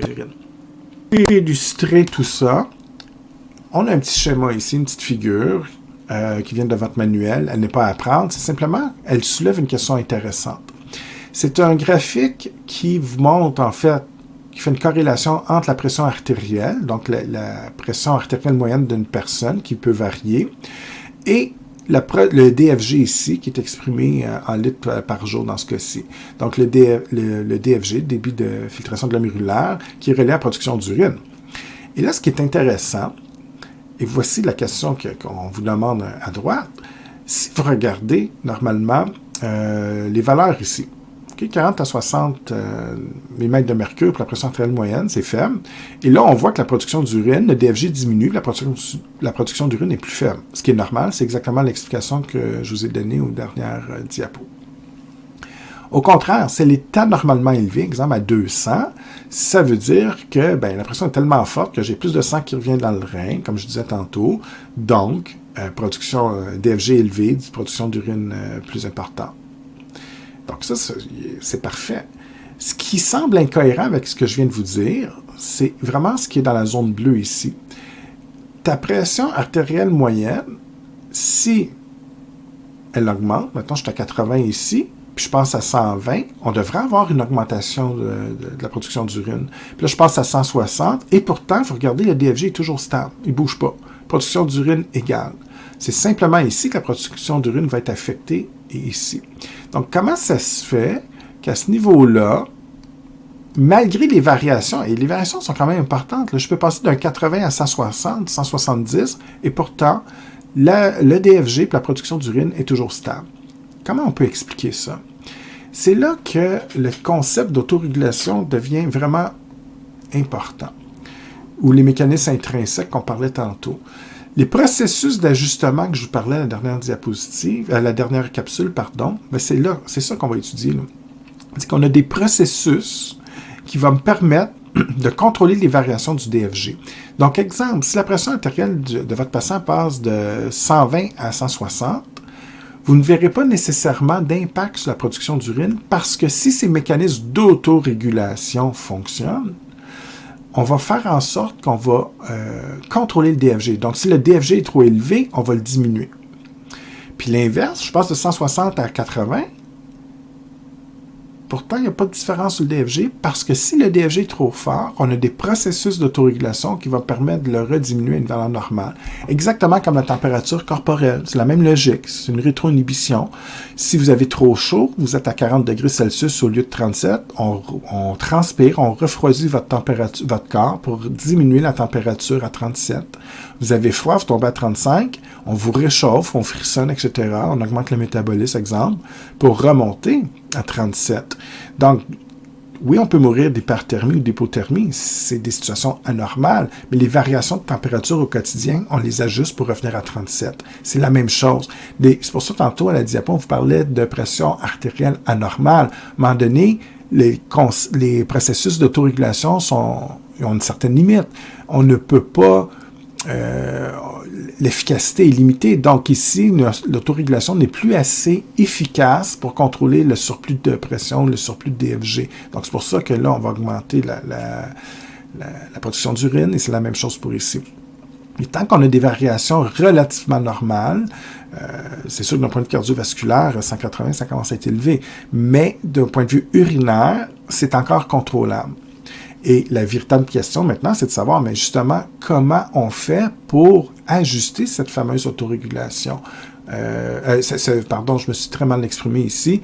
d'urine. Pour illustrer tout ça, on a un petit schéma ici, une petite figure qui vient de votre manuel. Elle n'est pas à apprendre, c'est simplement, elle soulève une question intéressante. C'est un graphique qui vous montre, en fait, qui fait une corrélation entre la pression artérielle, donc la pression artérielle moyenne d'une personne qui peut varier, et le DFG ici, qui est exprimé en litres par jour dans ce cas-ci. Donc le DFG, débit de filtration glomérulaire, qui est relié à la production d'urine. Et là, ce qui est intéressant, et voici la question qu'on vous demande à droite, si vous regardez normalement les valeurs ici, okay, 40 à 60 mm de mercure pour la pression artérielle moyenne, c'est faible. Et là, on voit que la production d'urine, le DFG diminue, la production d'urine est plus faible. Ce qui est normal, c'est exactement l'explication que je vous ai donnée aux dernières diapos. Au contraire, si elle est anormalement élevée, exemple à 200, ça veut dire que la pression est tellement forte que j'ai plus de sang qui revient dans le rein, comme je disais tantôt. Donc, production DFG élevée, production d'urine plus importante. Donc ça, c'est parfait. Ce qui semble incohérent avec ce que je viens de vous dire, c'est vraiment ce qui est dans la zone bleue ici. Ta pression artérielle moyenne, si elle augmente, maintenant je suis à 80 ici, puis je passe à 120, on devrait avoir une augmentation de la production d'urine. Puis là, je passe à 160, et pourtant, il faut regarder, le DFG est toujours stable, il ne bouge pas. Production d'urine égale. C'est simplement ici que la production d'urine va être affectée, et ici. Donc, comment ça se fait qu'à ce niveau-là, malgré les variations, et les variations sont quand même importantes, là, je peux passer d'un 80 à 160, 170, et pourtant, le DFG et la production d'urine est toujours stable. Comment on peut expliquer ça? C'est là que le concept d'autorégulation devient vraiment important, ou les mécanismes intrinsèques qu'on parlait tantôt. Les processus d'ajustement que je vous parlais à la dernière diapositive, à la dernière capsule, pardon, c'est ça qu'on va étudier. C'est qu'on a des processus qui vont me permettre de contrôler les variations du DFG. Donc, exemple, si la pression artérielle de votre patient passe de 120 à 160, vous ne verrez pas nécessairement d'impact sur la production d'urine parce que si ces mécanismes d'autorégulation fonctionnent, on va faire en sorte qu'on va contrôler le DFG. Donc, si le DFG est trop élevé, on va le diminuer. Puis l'inverse, je passe de 160 à 80. Pourtant, il n'y a pas de différence sur le DFG parce que si le DFG est trop fort, on a des processus d'autorégulation qui vont permettre de le rediminuer à une valeur normale. Exactement comme la température corporelle. C'est la même logique. C'est une rétro-inhibition. Si vous avez trop chaud, vous êtes à 40 degrés Celsius au lieu de 37, on transpire, on refroidit votre corps pour diminuer la température à 37. Vous avez froid, vous tombez à 35, on vous réchauffe, on frissonne, etc. On augmente le métabolisme, exemple, pour remonter à 37. Donc, oui, on peut mourir d'hyperthermie ou d'hypothermie, c'est des situations anormales, mais les variations de température au quotidien, on les ajuste pour revenir à 37. C'est la même chose. C'est pour ça, tantôt, à la diapo, on vous parlait de pression artérielle anormale. À un moment donné, les processus d'autorégulation ont une certaine limite. On ne peut pas... l'efficacité est limitée. Donc ici, l'autorégulation n'est plus assez efficace pour contrôler le surplus de pression, le surplus de DFG. Donc c'est pour ça que là, on va augmenter la production d'urine et c'est la même chose pour ici. Et tant qu'on a des variations relativement normales, c'est sûr que d'un point de vue cardiovasculaire, 180, ça commence à être élevé, mais d'un point de vue urinaire, c'est encore contrôlable. Et la véritable question maintenant, c'est de savoir, mais justement, comment on fait pour ajuster cette fameuse autorégulation. Pardon, je me suis très mal exprimé ici.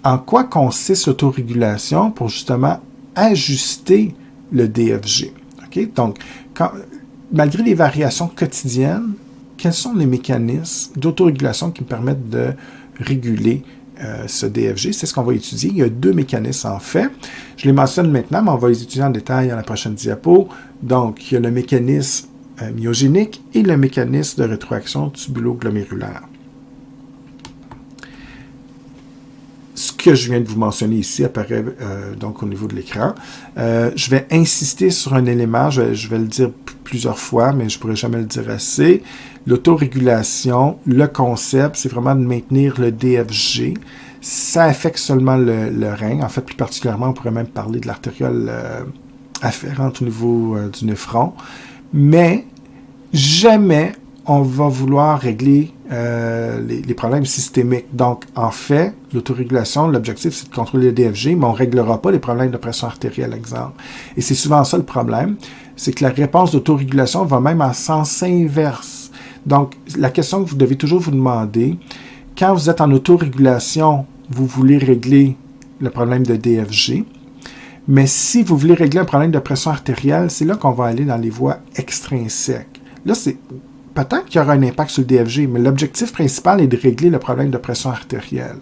En quoi consiste l'autorégulation pour justement ajuster le DFG? Okay? Donc, malgré les variations quotidiennes, quels sont les mécanismes d'autorégulation qui me permettent de réguler ce DFG? C'est ce qu'on va étudier. Il y a deux mécanismes en fait. Je les mentionne maintenant, mais on va les étudier en détail à la prochaine diapo. Donc, il y a le mécanisme myogénique et le mécanisme de rétroaction tubulo-glomérulaire. Ce que je viens de vous mentionner ici apparaît donc au niveau de l'écran. Je vais insister sur un élément, je vais le dire plusieurs fois, mais je ne pourrai jamais le dire assez. L'autorégulation, le concept, c'est vraiment de maintenir le DFG. Ça affecte seulement le rein. En fait, plus particulièrement, on pourrait même parler de l'artériole afférente au niveau du néphron, mais jamais on va vouloir régler les problèmes systémiques. Donc, en fait, l'autorégulation, l'objectif, c'est de contrôler le DFG, mais on ne réglera pas les problèmes de pression artérielle, exemple. Et c'est souvent ça le problème, c'est que la réponse d'autorégulation va même en sens inverse. Donc, la question que vous devez toujours vous demander, quand vous êtes en autorégulation, vous voulez régler le problème de DFG, mais si vous voulez régler un problème de pression artérielle, c'est là qu'on va aller dans les voies extrinsèques. Là, c'est peut-être qu'il y aura un impact sur le DFG, mais l'objectif principal est de régler le problème de pression artérielle.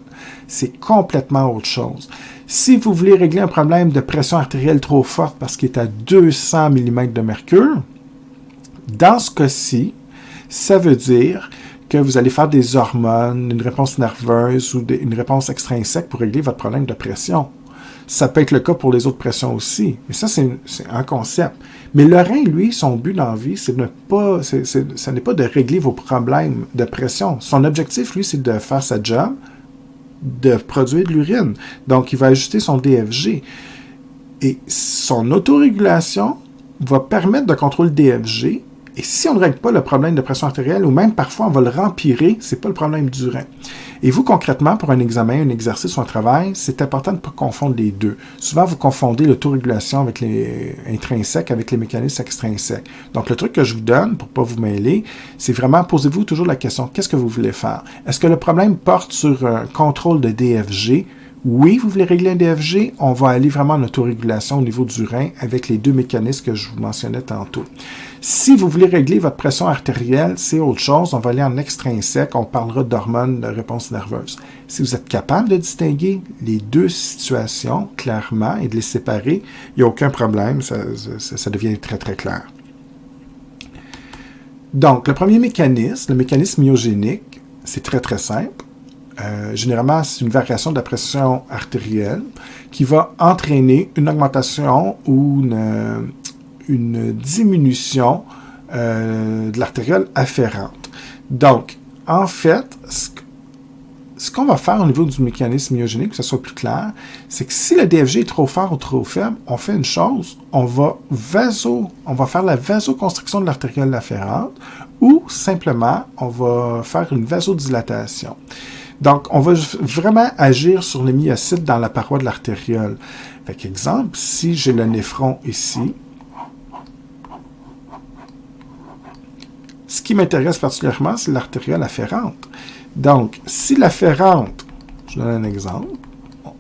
C'est complètement autre chose. Si vous voulez régler un problème de pression artérielle trop forte parce qu'il est à 200 mm de mercure, dans ce cas-ci, ça veut dire que vous allez faire des hormones, une réponse nerveuse ou une réponse extrinsèque pour régler votre problème de pression. Ça peut être le cas pour les autres pressions aussi. Mais ça, c'est un concept. Mais le rein, lui, son but dans la vie, ce n'est pas de régler vos problèmes de pression. Son objectif, lui, c'est de faire sa job, de produire de l'urine. Donc, il va ajuster son DFG. Et son autorégulation va permettre de contrôler le DFG. Et si on ne règle pas le problème de pression artérielle, ou même parfois on va le rempirer, c'est pas le problème du rein. Et vous, concrètement, pour un examen, un exercice ou un travail, c'est important de ne pas confondre les deux. Souvent, vous confondez l'autorégulation avec les intrinsèques avec les mécanismes extrinsèques. Donc, le truc que je vous donne, pour ne pas vous mêler, c'est vraiment, posez-vous toujours la question, qu'est-ce que vous voulez faire? Est-ce que le problème porte sur un contrôle de DFG? Oui, vous voulez régler un DFG, on va aller vraiment en autorégulation au niveau du rein avec les deux mécanismes que je vous mentionnais tantôt. Si vous voulez régler votre pression artérielle, c'est autre chose, on va aller en extrinsèque, on parlera d'hormones de réponse nerveuse. Si vous êtes capable de distinguer les deux situations clairement et de les séparer, il n'y a aucun problème, ça devient très très clair. Donc, le premier mécanisme, le mécanisme myogénique, c'est très très simple. Généralement, c'est une variation de la pression artérielle qui va entraîner une augmentation ou une diminution de l'artériole afférente. Donc, en fait, ce qu'on va faire au niveau du mécanisme myogénique, que ce soit plus clair, c'est que si le DFG est trop fort ou trop faible, on fait une chose, on va faire la vasoconstriction de l'artériole afférente ou simplement, on va faire une vasodilatation. Donc, on va vraiment agir sur les myocytes dans la paroi de l'artériole. Fait qu'exemple, si j'ai le néphron ici, ce qui m'intéresse particulièrement, c'est l'artériole afférente. Donc, si l'afférente, je donne un exemple,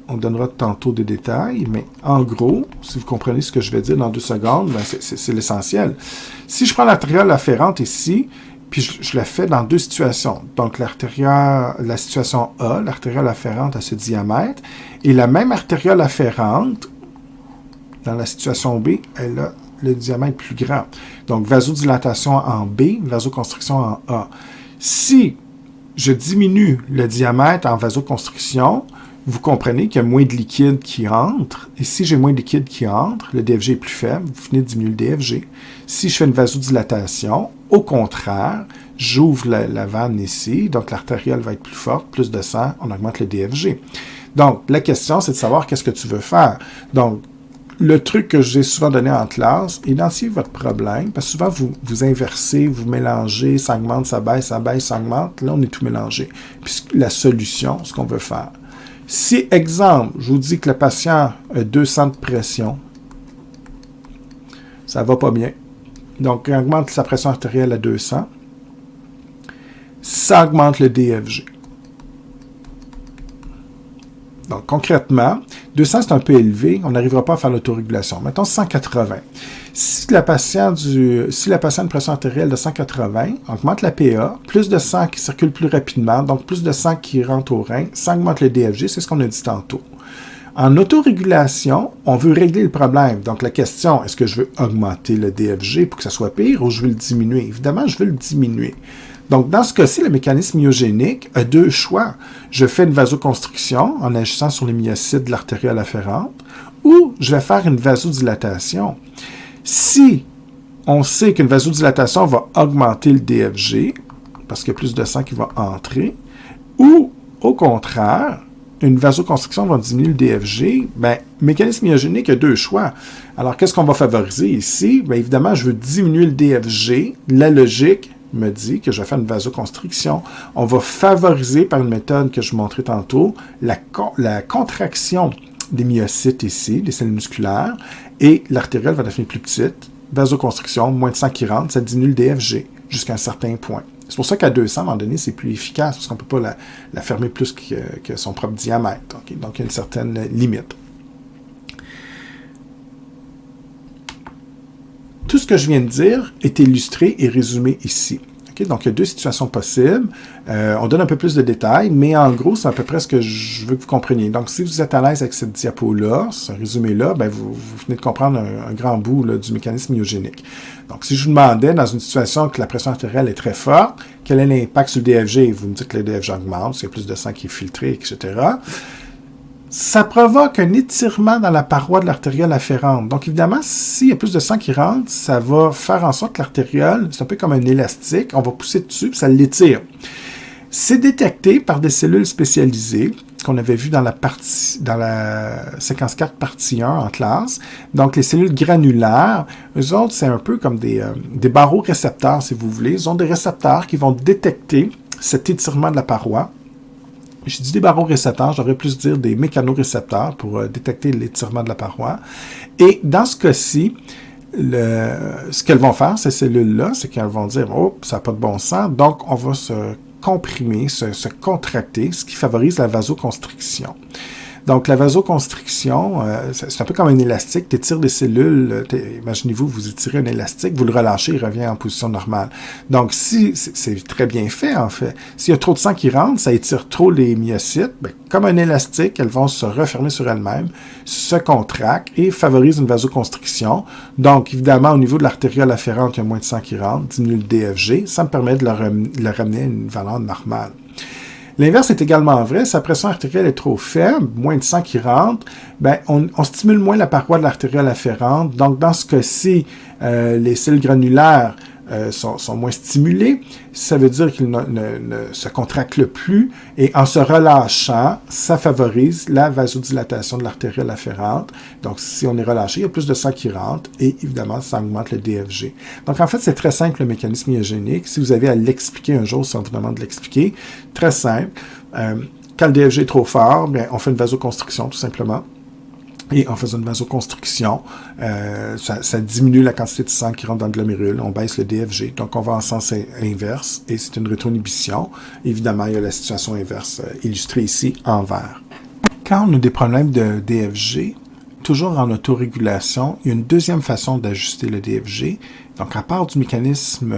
on donnera tantôt des détails, mais en gros, si vous comprenez ce que je vais dire dans 2 secondes, ben c'est l'essentiel. Si je prends l'artériole afférente ici, puis je la fais dans 2 situations. Donc, la situation A, l'artériole afférente à ce diamètre, et la même artériole afférente, dans la situation B, elle a le diamètre plus grand. Donc, vasodilatation en B, vasoconstriction en A. Si je diminue le diamètre en vasoconstriction, vous comprenez qu'il y a moins de liquide qui entre. Et si j'ai moins de liquide qui entre, le DFG est plus faible, vous finissez de diminuer le DFG. Si je fais une vasodilatation, au contraire, j'ouvre la vanne ici, donc l'artériole va être plus forte, plus de sang, on augmente le DFG. Donc, la question, c'est de savoir qu'est-ce que tu veux faire. Donc, le truc que j'ai souvent donné en classe, identifiez votre problème, parce que souvent, vous inversez, vous mélangez, ça augmente, ça baisse, ça augmente. Là, on est tout mélangé. Puis la solution, ce qu'on veut faire. Si, exemple, je vous dis que le patient a 200 de pression, ça va pas bien. Donc, il augmente sa pression artérielle à 200, ça augmente le DFG. Donc, concrètement, 200, c'est un peu élevé, on n'arrivera pas à faire l'autorégulation. Mettons 180. Si la patiente a une pression artérielle de 180, augmente la PA, plus de sang qui circule plus rapidement, donc plus de sang qui rentre au rein, ça augmente le DFG, c'est ce qu'on a dit tantôt. En autorégulation, on veut régler le problème. Donc, la question, est-ce que je veux augmenter le DFG pour que ça soit pire ou je veux le diminuer? Évidemment, je veux le diminuer. Donc, dans ce cas-ci, le mécanisme myogénique a 2 choix. Je fais une vasoconstriction en agissant sur les myocytes de l'artériole afférente ou je vais faire une vasodilatation. Si on sait qu'une vasodilatation va augmenter le DFG, parce qu'il y a plus de sang qui va entrer, ou au contraire, une vasoconstriction va diminuer le DFG, bien, mécanisme myogénique a deux choix. Alors, qu'est-ce qu'on va favoriser ici? Bien, évidemment, je veux diminuer le DFG. La logique me dit que je vais faire une vasoconstriction. On va favoriser, par une méthode que je vous montrais tantôt, la contraction des myocytes ici, des cellules musculaires, et l'artériole va devenir plus petite. Vasoconstriction, moins de sang qui rentre, ça diminue le DFG jusqu'à un certain point. C'est pour ça qu'à 200, à un moment donné, c'est plus efficace, parce qu'on ne peut pas la fermer plus que son propre diamètre. Okay? Donc, il y a une certaine limite. Tout ce que je viens de dire est illustré et résumé ici. Okay? Donc, il y a deux situations possibles. On donne un peu plus de détails, mais en gros, c'est à peu près ce que je veux que vous compreniez. Donc, si vous êtes à l'aise avec cette diapo-là, ce résumé-là, ben, vous venez de comprendre un grand bout là, du mécanisme myogénique. Donc, si je vous demandais, dans une situation que la pression artérielle est très forte, quel est l'impact sur le DFG? Vous me dites que le DFG augmente, s'il y a plus de sang qui est filtré, etc. Ça provoque un étirement dans la paroi de l'artériole afférente. Donc, évidemment, s'il y a plus de sang qui rentre, ça va faire en sorte que l'artériole, c'est un peu comme un élastique, on va pousser dessus, puis ça l'étire. C'est détecté par des cellules spécialisées qu'on avait vues dans la séquence 4, partie 1 en classe. Donc, les cellules granulaires, eux autres, c'est un peu comme des barorécepteurs, si vous voulez. Ils ont des récepteurs qui vont détecter cet étirement de la paroi. Je dis des barorécepteurs, j'aurais plus dire des mécanorécepteurs pour détecter l'étirement de la paroi. Et dans ce cas-ci, ce qu'elles vont faire, ces cellules-là, c'est qu'elles vont dire « Oh, ça n'a pas de bon sens », donc on va se comprimer, se contracter, ce qui favorise la vasoconstriction. Donc, la vasoconstriction, c'est un peu comme un élastique. Tu étires des cellules. Imaginez-vous, vous étirez un élastique, vous le relâchez, il revient en position normale. Donc, si c'est très bien fait, en fait. S'il y a trop de sang qui rentre, ça étire trop les myocytes. Bien, comme un élastique, elles vont se refermer sur elles-mêmes, se contractent et favorisent une vasoconstriction. Donc, évidemment, au niveau de l'artériole afférente, il y a moins de sang qui rentre, diminue le DFG. Ça me permet de le ramener à une valeur normale. L'inverse est également vrai. Si la pression artérielle est trop faible, moins de sang qui rentre, ben, on stimule moins la paroi de l'artériole afférente. Donc, dans ce cas-ci, les cellules granulaires sont moins stimulées. Ça veut dire qu'ils ne se contractent plus. Et en se relâchant, ça favorise la vasodilatation de l'artériole afférente. Donc, si on est relâché, il y a plus de sang qui rentre et évidemment, ça augmente le DFG. Donc, en fait, c'est très simple le mécanisme myogénique. Si vous avez à l'expliquer un jour, si on vous demande de l'expliquer, très simple. Quand le DFG est trop fort, bien, on fait une vasoconstriction tout simplement. Et en faisant une vasoconstriction, ça diminue la quantité de sang qui rentre dans le glomérule, on baisse le DFG, donc on va en sens inverse, et c'est une rétroinhibition. Évidemment, il y a la situation inverse illustrée ici en vert. Quand on a des problèmes de DFG, toujours en autorégulation, il y a une deuxième façon d'ajuster le DFG. Donc, à part du mécanisme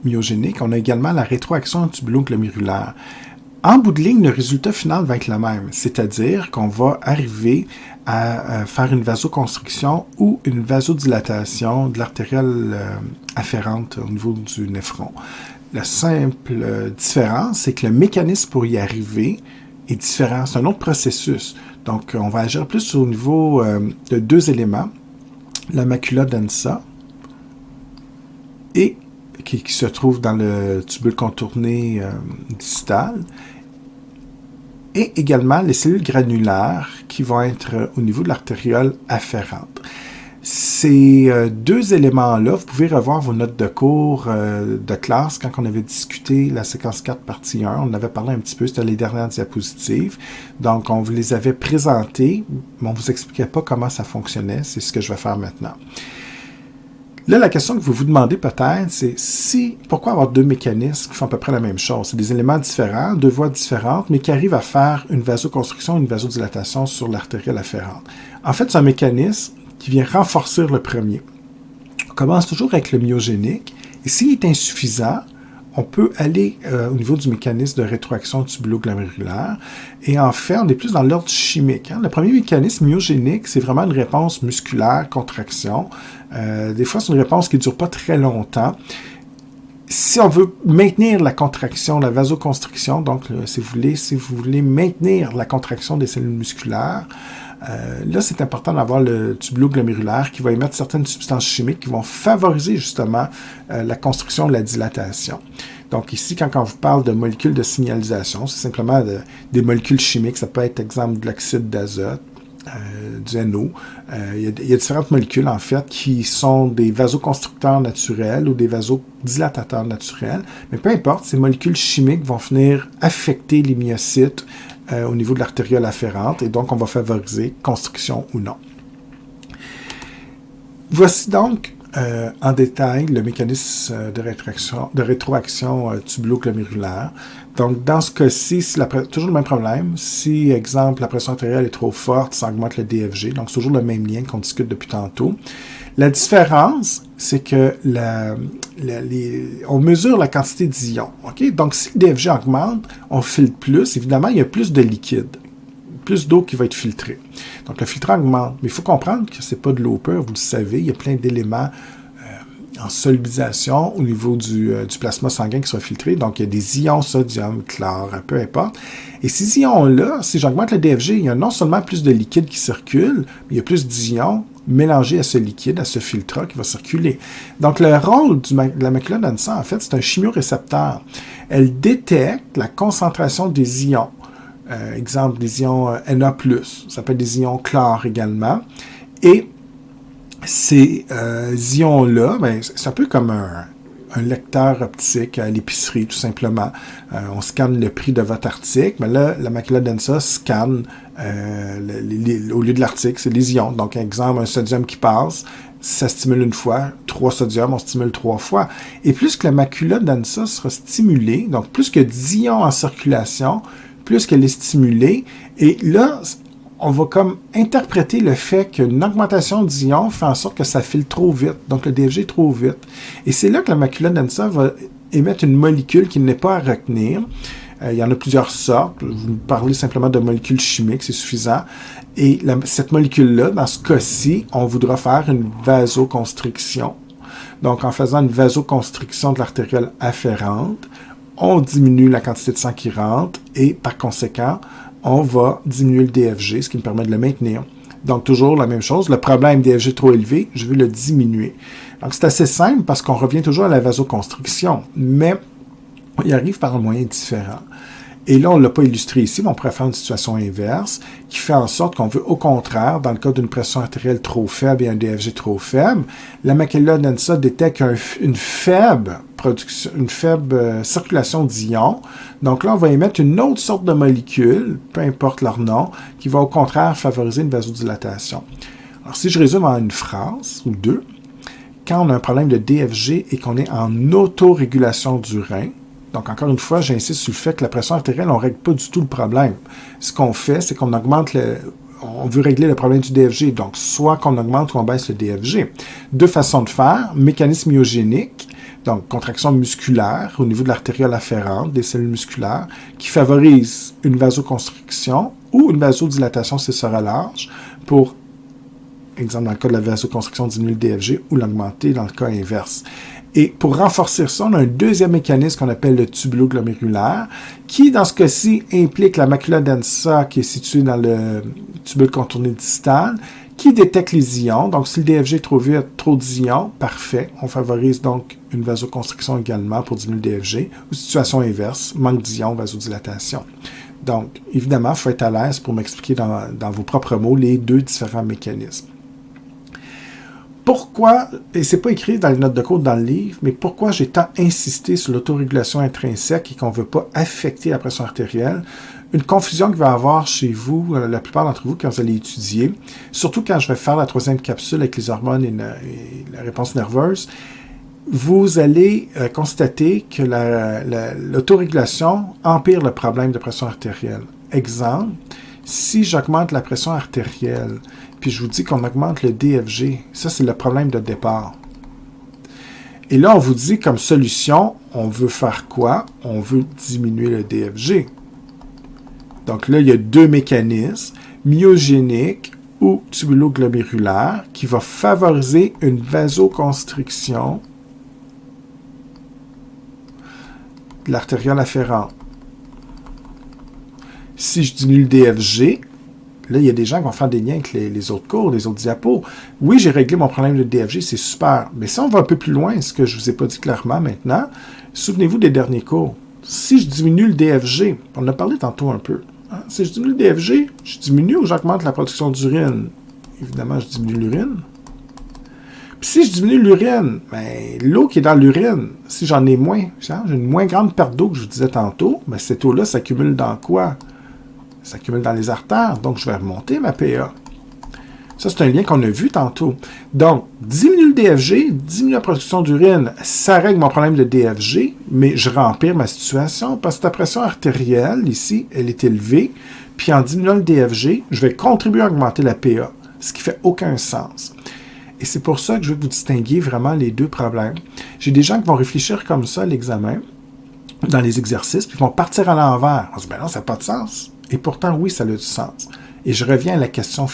myogénique, on a également la rétroaction tubulo-glomérulaire. En bout de ligne, le résultat final va être le même, c'est-à-dire qu'on va arriver à faire une vasoconstriction ou une vasodilatation de l'artériole afférente au niveau du néphron. La simple différence, c'est que le mécanisme pour y arriver est différent. C'est un autre processus. Donc, on va agir plus au niveau de deux éléments, la macula densa et qui se trouve dans le tubule contourné distal, et également les cellules granulaires qui vont être au niveau de l'artériole afférente. Ces deux éléments-là, vous pouvez revoir vos notes de cours de classe quand on avait discuté la séquence 4, partie 1. On en avait parlé un petit peu, c'était les dernières diapositives. Donc, on vous les avait présentées, mais on ne vous expliquait pas comment ça fonctionnait. C'est ce que je vais faire maintenant. Là, la question que vous vous demandez peut-être, c'est pourquoi avoir deux mécanismes qui font à peu près la même chose? C'est des éléments différents, deux voies différentes, mais qui arrivent à faire une vasoconstriction et une vasodilatation sur l'artériole afférente. En fait, c'est un mécanisme qui vient renforcer le premier. On commence toujours avec le myogénique, et s'il est insuffisant, on peut aller au niveau du mécanisme de rétroaction tubulo-glomérulaire. Et en fait, on est plus dans l'ordre chimique. Le premier mécanisme myogénique, c'est vraiment une réponse musculaire, contraction. Des fois, c'est une réponse qui ne dure pas très longtemps. Si on veut maintenir la contraction, la vasoconstriction, donc si vous voulez maintenir la contraction des cellules musculaires, Là, c'est important d'avoir le tubulo-glomérulaire qui va émettre certaines substances chimiques qui vont favoriser justement la construction de la dilatation. Donc ici, quand on vous parle de molécules de signalisation, c'est simplement des molécules chimiques. Ça peut être, exemple, de l'oxyde d'azote, du NO. Il y a différentes molécules, en fait, qui sont des vasoconstricteurs naturels ou des vasodilatateurs naturels. Mais peu importe, ces molécules chimiques vont venir affecter les myocytes au niveau de l'artériole afférente, et donc on va favoriser constriction ou non. Voici donc en détail le mécanisme de rétroaction tubulo-glomérulaire. Donc, dans ce cas-ci, toujours le même problème. Si, exemple, la pression artérielle est trop forte, ça augmente le DFG. Donc, c'est toujours le même lien qu'on discute depuis tantôt. La différence, c'est que on mesure la quantité d'ions. Okay? Donc, si le DFG augmente, on filtre plus. Évidemment, il y a plus de liquide, plus d'eau qui va être filtrée. Donc, le filtrant augmente. Mais il faut comprendre que ce n'est pas de l'eau pure, vous le savez. Il y a plein d'éléments en solubilisation au niveau du plasma sanguin qui sera filtré. Donc, il y a des ions, sodium, chlore, peu importe. Et ces ions-là, si j'augmente le DFG, il y a non seulement plus de liquide qui circule, mais il y a plus d'ions mélangés à ce liquide, à ce filtre qui va circuler. Donc, le rôle de la macula densa, en fait, c'est un chimiorécepteur. Elle détecte la concentration des ions. Exemple, des ions Na+, ça peut être des ions chlore également. Et ces ions-là, ben, c'est un peu comme un lecteur optique à l'épicerie, tout simplement. On scanne le prix de votre article, mais là, la macula densa scanne, au lieu de l'article, c'est les ions. Donc, exemple, un sodium qui passe, ça stimule une fois, 3 sodiums, on stimule 3 fois. Et plus que la macula densa sera stimulée, donc plus que d'ions en circulation, plus qu'elle est stimulée, et là, on va comme interpréter le fait qu'une augmentation d'ions fait en sorte que ça file trop vite, donc le DFG trop vite. Et c'est là que la macula densa va émettre une molécule qui n'est pas à retenir. Il y en a plusieurs sortes. Vous parlez simplement de molécules chimiques, c'est suffisant. Et cette molécule-là, dans ce cas-ci, on voudra faire une vasoconstriction. Donc, en faisant une vasoconstriction de l'artériole afférente, on diminue la quantité de sang qui rentre et, par conséquent, on va diminuer le DFG, ce qui me permet de le maintenir. Donc, toujours la même chose. Le problème DFG trop élevé, je veux le diminuer. Donc, c'est assez simple parce qu'on revient toujours à la vasoconstriction, mais on y arrive par un moyen différent. Et là, on ne l'a pas illustré ici, mais on pourrait faire une situation inverse qui fait en sorte qu'on veut, au contraire, dans le cas d'une pression artérielle trop faible et un DFG trop faible, la macula densa détecte une faible circulation d'ions. Donc là, on va émettre une autre sorte de molécule, peu importe leur nom, qui va au contraire favoriser une vasodilatation. Alors, si je résume en une phrase ou deux, quand on a un problème de DFG et qu'on est en autorégulation du rein, donc, encore une fois, j'insiste sur le fait que la pression artérielle, on ne règle pas du tout le problème. Ce qu'on fait, c'est qu'on augmente on veut régler le problème du DFG. Donc, soit qu'on augmente ou on baisse le DFG. Deux façons de faire. Mécanisme myogénique, donc contraction musculaire au niveau de l'artériole afférente, des cellules musculaires, qui favorise une vasoconstriction ou une vasodilatation si ça sera large pour, exemple, dans le cas de la vasoconstriction, diminuer le DFG ou l'augmenter dans le cas inverse. Et pour renforcer ça, on a un deuxième mécanisme qu'on appelle le tubulo-glomérulaire, qui, dans ce cas-ci, implique la macula densa qui est située dans le tubule contourné distal, qui détecte les ions. Donc, si le DFG est trop vite, trop d'ions, parfait. On favorise donc une vasoconstriction également pour diminuer le DFG. Ou situation inverse, manque d'ions, vasodilatation. Donc, évidemment, il faut être à l'aise pour m'expliquer dans vos propres mots les deux différents mécanismes. Pourquoi, et c'est pas écrit dans les notes de cours dans le livre, mais pourquoi j'ai tant insisté sur l'autorégulation intrinsèque et qu'on ne veut pas affecter la pression artérielle? Une confusion qu'il va y avoir chez vous, la plupart d'entre vous, quand vous allez étudier, surtout quand je vais faire la troisième capsule avec les hormones et la réponse nerveuse, vous allez constater que l'autorégulation empire le problème de pression artérielle. Exemple, si j'augmente la pression artérielle, puis je vous dis qu'on augmente le DFG, ça c'est le problème de départ. Et là, on vous dit comme solution, on veut faire quoi? On veut diminuer le DFG. Donc là, il y a deux mécanismes, myogénique ou tubulo-glomérulaire, qui va favoriser une vasoconstriction de l'artériole afférente. Si je diminue le DFG, Là, il y a des gens qui vont faire des liens avec les autres cours, les autres diapos. Oui, j'ai réglé mon problème de DFG, c'est super. Mais si on va un peu plus loin, ce que je ne vous ai pas dit clairement maintenant, souvenez-vous des derniers cours. Si je diminue le DFG, on en a parlé tantôt un peu, hein, si je diminue le DFG, je diminue ou j'augmente la production d'urine? Évidemment, je diminue l'urine. Puis si je diminue l'urine, ben, l'eau qui est dans l'urine, si j'en ai moins, j'ai une moins grande perte d'eau que je vous disais tantôt, ben, cette eau-là s'accumule dans quoi? Ça s'accumule dans les artères, donc je vais remonter ma PA. Ça, c'est un lien qu'on a vu tantôt. Donc, diminue le DFG, diminue la production d'urine, ça règle mon problème de DFG, mais je rempire ma situation parce que ta pression artérielle, ici, elle est élevée, puis en diminuant le DFG, je vais contribuer à augmenter la PA, ce qui fait aucun sens. Et c'est pour ça que je veux que vous distinguiez vraiment les deux problèmes. J'ai des gens qui vont réfléchir comme ça à l'examen, dans les exercices, puis ils vont partir à l'envers. On se dit, ben non, ça n'a pas de sens. Et pourtant, oui, ça a du sens. Et je reviens à la question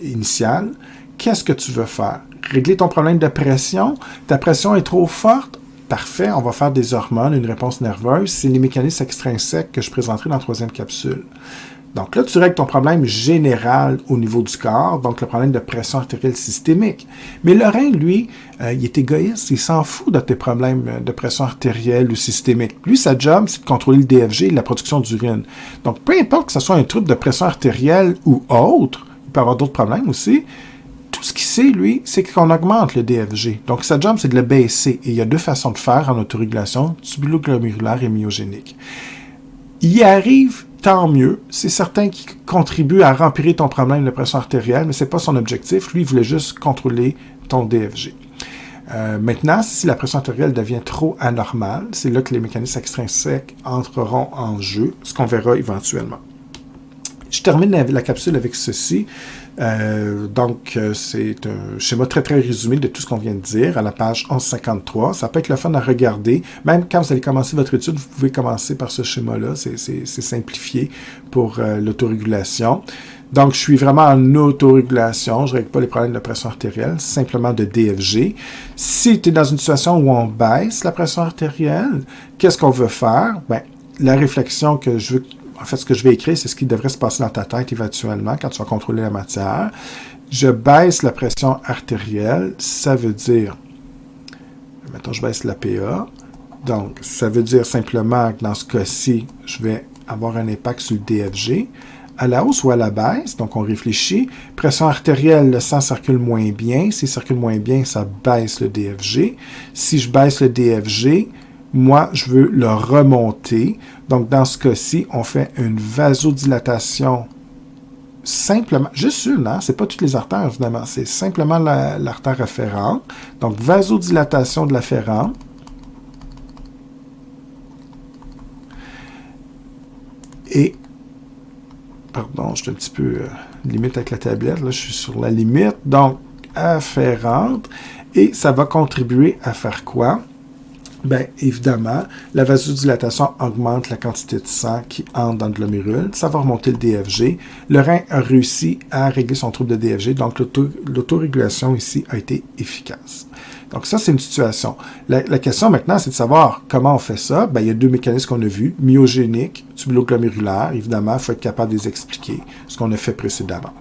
initiale. Qu'est-ce que tu veux faire? Régler ton problème de pression? Ta pression est trop forte? Parfait, on va faire des hormones, une réponse nerveuse. C'est les mécanismes extrinsèques que je présenterai dans la 3e capsule. Donc là, tu règles ton problème général au niveau du corps, donc le problème de pression artérielle systémique. Mais le rein, lui, il est égoïste, il s'en fout de tes problèmes de pression artérielle ou systémique. Lui, sa job, c'est de contrôler le DFG et la production d'urine. Donc, peu importe que ce soit un trouble de pression artérielle ou autre, il peut y avoir d'autres problèmes aussi, tout ce qu'il sait, lui, c'est qu'on augmente le DFG. Donc, sa job, c'est de le baisser. Et il y a 2 façons de faire en autorégulation, tubuloglomérulaire et myogénique. Il y arrive, tant mieux. C'est certain qu'il contribue à remplir ton problème de pression artérielle, mais ce n'est pas son objectif. Lui, il voulait juste contrôler ton DFG. Maintenant, si la pression artérielle devient trop anormale, c'est là que les mécanismes extrinsèques entreront en jeu, ce qu'on verra éventuellement. Je termine la capsule avec ceci. C'est un schéma très, très résumé de tout ce qu'on vient de dire à la page 1153. Ça peut être le fun à regarder. Même quand vous allez commencer votre étude, vous pouvez commencer par ce schéma-là. C'est simplifié pour l'autorégulation. Donc, je suis vraiment en autorégulation. Je ne règle pas les problèmes de pression artérielle, simplement de DFG. Si tu es dans une situation où on baisse la pression artérielle, qu'est-ce qu'on veut faire? Ben, la réflexion que je veux... En fait, ce que je vais écrire, c'est ce qui devrait se passer dans ta tête éventuellement quand tu vas contrôler la matière. Je baisse la pression artérielle, ça veut dire, mettons, je baisse la PA. Donc, ça veut dire simplement que dans ce cas-ci, je vais avoir un impact sur le DFG, à la hausse ou à la baisse. Donc, on réfléchit. Pression artérielle, le sang circule moins bien. S'il circule moins bien, ça baisse le DFG. Si je baisse le DFG, moi, je veux le remonter. Donc, dans ce cas-ci, on fait une vasodilatation simplement, juste une, hein? C'est pas toutes les artères, évidemment, c'est simplement l'artère afférente. Donc, vasodilatation de l'afférente. Et, pardon, je suis un petit peu limite avec la tablette, là, je suis sur la limite. Donc, afférente. Et ça va contribuer à faire quoi? Bien, évidemment, la vasodilatation augmente la quantité de sang qui entre dans le glomérule. Ça va remonter le DFG. Le rein a réussi à régler son trouble de DFG, donc l'autorégulation ici a été efficace. Donc ça, c'est une situation. La question maintenant, c'est de savoir comment on fait ça. Bien, il y a 2 mécanismes qu'on a vus, myogénique, tubuloglomérulaire. Évidemment, il faut être capable de les expliquer, ce qu'on a fait précédemment.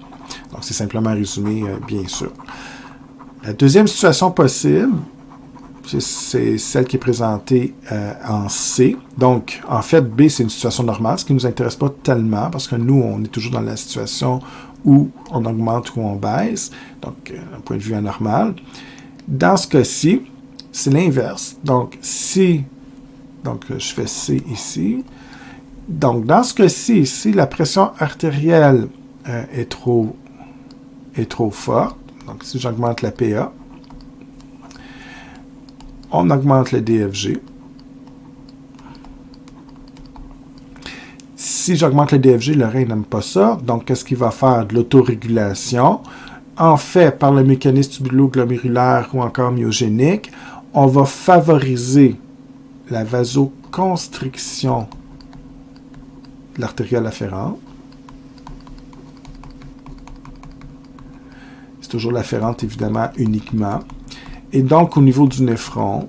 Donc, c'est simplement résumé, bien sûr. La deuxième situation possible, c'est celle qui est présentée en C. Donc, en fait, B, c'est une situation normale, ce qui ne nous intéresse pas tellement, parce que nous, on est toujours dans la situation où on augmente ou on baisse, donc d'un point de vue anormal. Dans ce cas-ci, c'est l'inverse. Donc, si, donc je fais C ici. Donc, dans ce cas-ci, si la pression artérielle est trop forte, donc si j'augmente la PA, on augmente le DFG. Si j'augmente le DFG, le rein n'aime pas ça. Donc, qu'est-ce qu'il va faire? De l'autorégulation. En fait, par le mécanisme tubuloglomérulaire ou encore myogénique, on va favoriser la vasoconstriction de l'artériole afférente. C'est toujours l'afférente, évidemment, uniquement. Et donc, au niveau du néphron,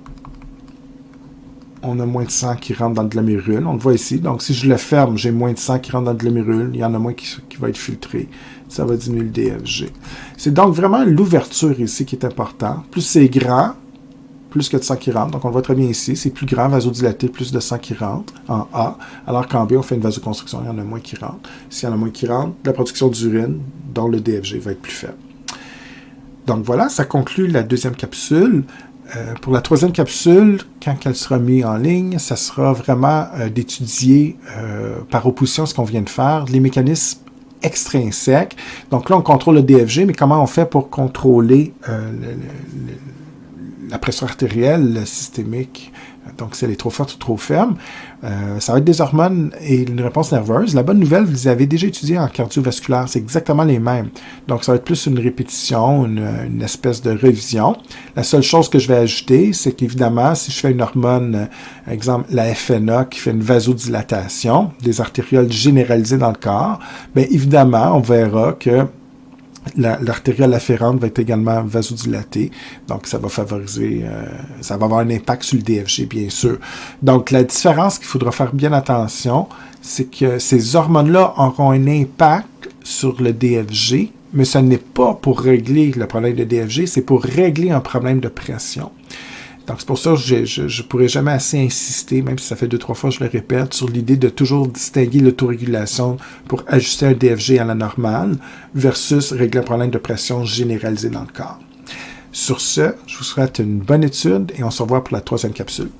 on a moins de sang qui rentre dans le glomérule. On le voit ici. Donc, si je le ferme, j'ai moins de sang qui rentre dans le glomérule. Il y en a moins qui va être filtré. Ça va diminuer le DFG. C'est donc vraiment l'ouverture ici qui est important. Plus c'est grand, plus que de sang qui rentre. Donc, on le voit très bien ici. C'est plus grand, vasodilaté, plus de sang qui rentre en A. Alors qu'en B, on fait une vasoconstriction. Il y en a moins qui rentrent. S'il y en a moins qui rentrent, la production d'urine, dont le DFG va être plus faible. Donc, voilà, ça conclut la deuxième capsule. Pour la troisième capsule, quand elle sera mise en ligne, ça sera vraiment d'étudier par opposition ce qu'on vient de faire, les mécanismes extrinsèques. Donc là, on contrôle le DFG, mais comment on fait pour contrôler la pression artérielle systémique? Donc, si elle est trop forte ou trop faible. Ça va être des hormones et une réponse nerveuse. La bonne nouvelle, vous les avez déjà étudiées en cardiovasculaire. C'est exactement les mêmes. Donc, ça va être plus une répétition, une espèce de révision. La seule chose que je vais ajouter, c'est qu'évidemment, si je fais une hormone, exemple la FNA, qui fait une vasodilatation des artérioles généralisées dans le corps, bien évidemment, on verra que l'artériole afférente va être également vasodilatée, donc ça va favoriser, ça va avoir un impact sur le DFG, bien sûr. Donc, la différence qu'il faudra faire bien attention, c'est que ces hormones-là auront un impact sur le DFG, mais ce n'est pas pour régler le problème de DFG, c'est pour régler un problème de pression. Donc, c'est pour ça que je ne pourrais jamais assez insister, même si ça fait 2-3 fois que je le répète, sur l'idée de toujours distinguer l'autorégulation pour ajuster un DFG à la normale versus régler un problème de pression généralisé dans le corps. Sur ce, je vous souhaite une bonne étude et on se revoit pour la troisième capsule.